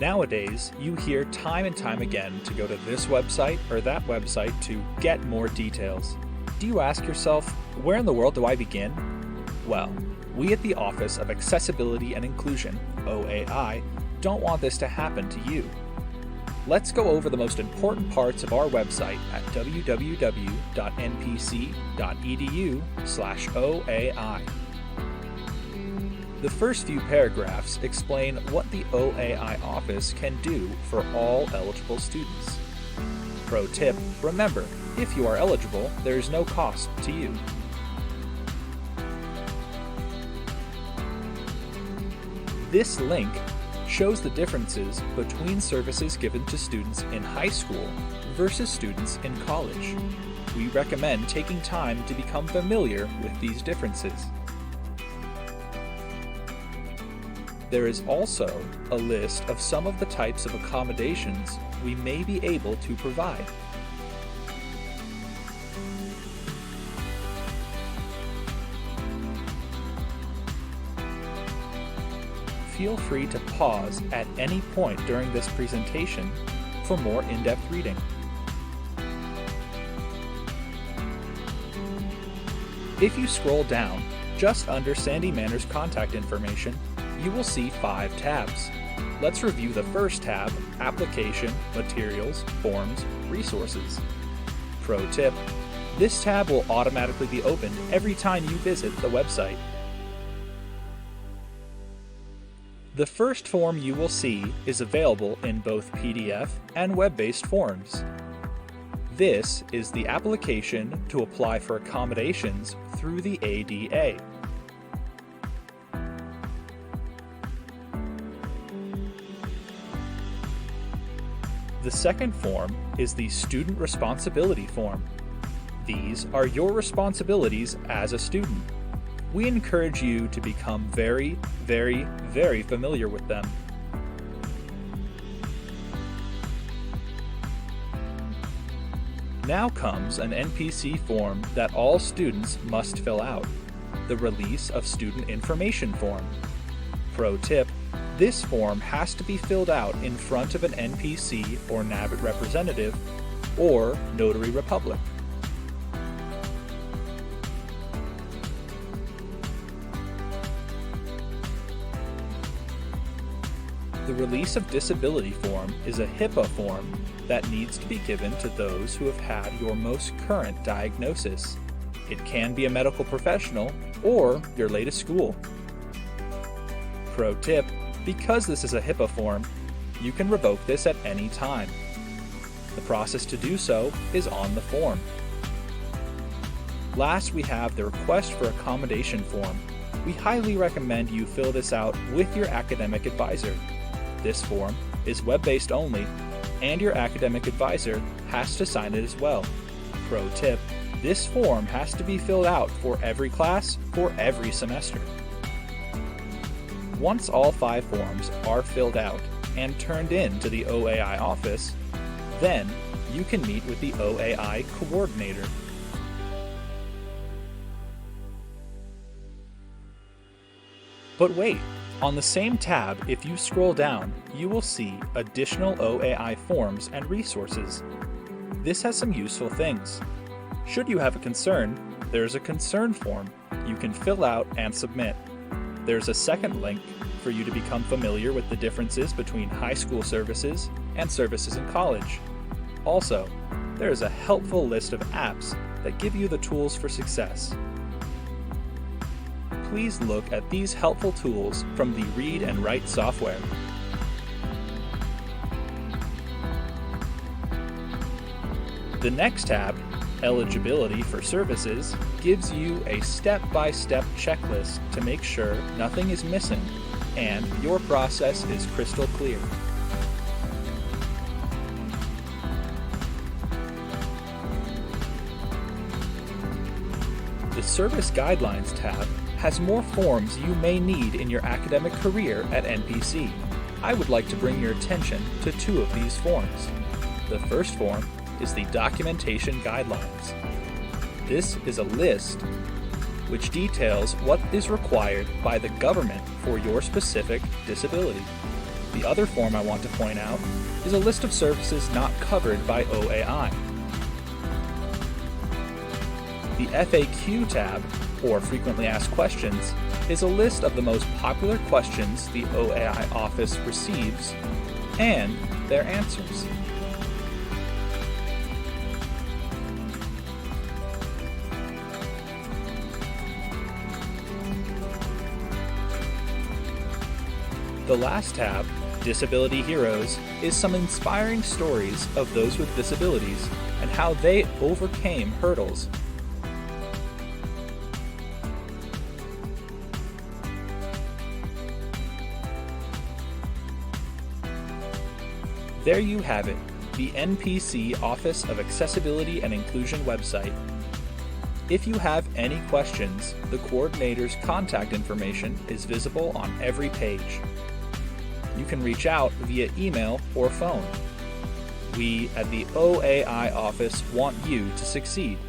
Nowadays, you hear time and time again to go to this website or that website to get more details. Do you ask yourself, where in the world do I begin? Well, we at the Office of Accessibility and Inclusion, OAI, don't want this to happen to you. Let's go over the most important parts of our website at www.npc.edu/OAI. The first few paragraphs explain what the OAI office can do for all eligible students. Pro tip, remember, if you are eligible, there is no cost to you. This link shows the differences between services given to students in high school versus students in college. We recommend taking time to become familiar with these differences. There is also a list of some of the types of accommodations we may be able to provide. Feel free to pause at any point during this presentation for more in-depth reading. If you scroll down, just under Sandy Manor's contact information, you will see 5 tabs. Let's review the first tab, Application, Materials, Forms, Resources. Pro tip, this tab will automatically be opened every time you visit the website. The first form you will see is available in both PDF and web-based forms. This is the application to apply for accommodations through the ADA. The second form is the Student Responsibility Form. These are your responsibilities as a student. We encourage you to become very familiar with them. Now comes an NPC form that all students must fill out, the Release of Student Information Form. Pro tip, this form has to be filled out in front of an NPC or NAVIT representative or Notary Republic. The Release of Disability form is a HIPAA form that needs to be given to those who have had your most current diagnosis. It can be a medical professional or your latest school. Pro tip, because this is a HIPAA form, you can revoke this at any time. The process to do so is on the form. Last, we have the Request for Accommodation form. We highly recommend you fill this out with your academic advisor. This form is web-based only, and your academic advisor has to sign it as well. Pro tip, this form has to be filled out for every class for every semester. Once all 5 forms are filled out and turned in to the OAI office, then you can meet with the OAI coordinator. But wait, on the same tab, if you scroll down, you will see additional OAI forms and resources. This has some useful things. Should you have a concern, there's a concern form you can fill out and submit. There's a second link for you to become familiar with the differences between high school services and services in college. Also, there is a helpful list of apps that give you the tools for success. Please look at these helpful tools from the Read and Write software. The next tab, Eligibility for Services, gives you a step-by-step checklist to make sure nothing is missing and your process is crystal clear. The Service Guidelines tab has more forms you may need in your academic career at NPC. I would like to bring your attention to 2 of these forms. The first form is the Documentation Guidelines. This is a list which details what is required by the government for your specific disability. The other form I want to point out is a list of services not covered by OAI. The FAQ tab, or Frequently Asked Questions, is a list of the most popular questions the OAI office receives and their answers. The last tab, Disability Heroes, is some inspiring stories of those with disabilities and how they overcame hurdles. There you have it, the NPC Office of Accessibility and Inclusion website. If you have any questions, the coordinator's contact information is visible on every page. You can reach out via email or phone. We at the OAI office want you to succeed.